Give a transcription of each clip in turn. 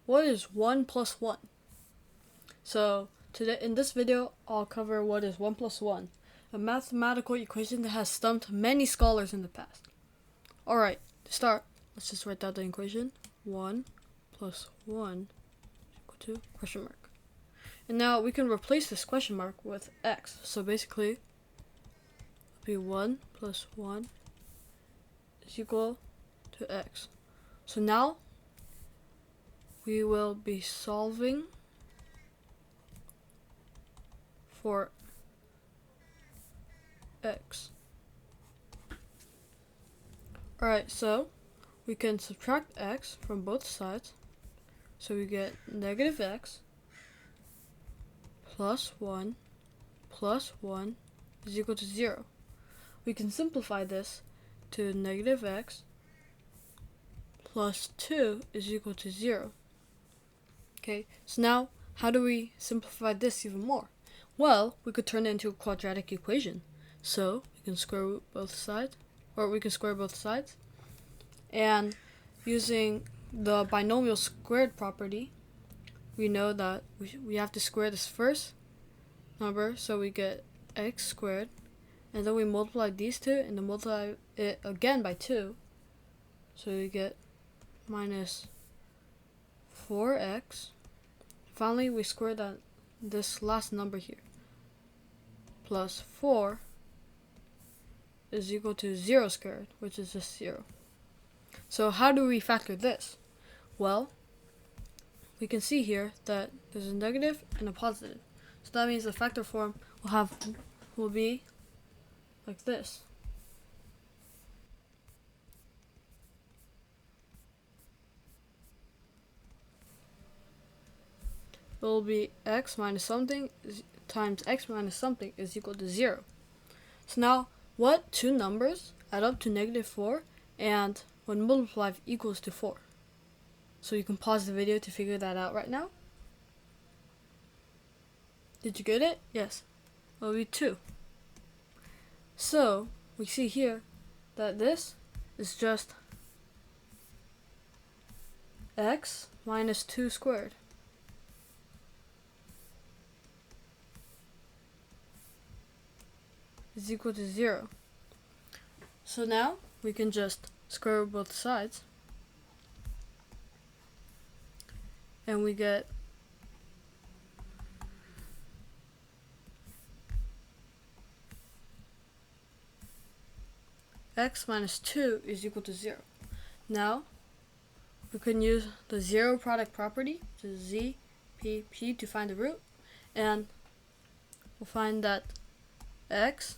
what is 1 plus 1? So today in this video, I'll cover what is 1 plus 1, a mathematical equation that has stumped many scholars in the past. Alright, to start, let's just write down the equation. 1 plus 1 is equal to question mark. And now we can replace this question mark with x. So basically, it'll be 1 plus 1 is equal to x. So now we will be solving for x. Alright, so we can subtract x from both sides. So we get negative x plus 1 is equal to 0. We can simplify this to negative x plus 2 is equal to 0. Okay, so now how do we simplify this even more? Well, we could turn it into a quadratic equation. So we can square both sides, and using the binomial squared property, we know that we have to square this first number, so we get x squared, and then we multiply these two and then multiply it again by 2, so we get minus 4x. Finally, we square this last number here, plus 4 is equal to 0 squared, which is just 0. So how do we factor this? Well, we can see here that there's a negative and a positive. So that means the factor form will be like this. It will be x minus something times x minus something is equal to 0. So now, what two numbers add up to negative 4 and when multiplied equals to 4? So you can pause the video to figure that out right now. Did you get it? Yes. It will be 2. So we see here that this is just x minus 2 squared. Is equal to 0. So now we can just square both sides, and we get x minus 2 is equal to 0. Now we can use the zero product property, which is z, p, to find the root, and we'll find that x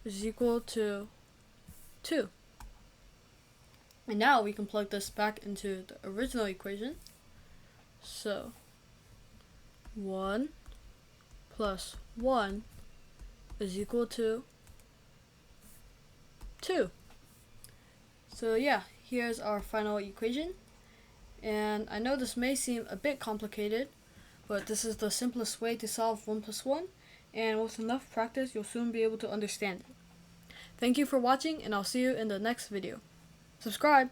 is equal to 2. And now we can plug this back into the original equation. So 1 plus 1 is equal to 2. So yeah, here's our final equation. And I know this may seem a bit complicated, but this is the simplest way to solve 1 plus 1. And with enough practice, you'll soon be able to understand it. Thank you for watching, and I'll see you in the next video. Subscribe!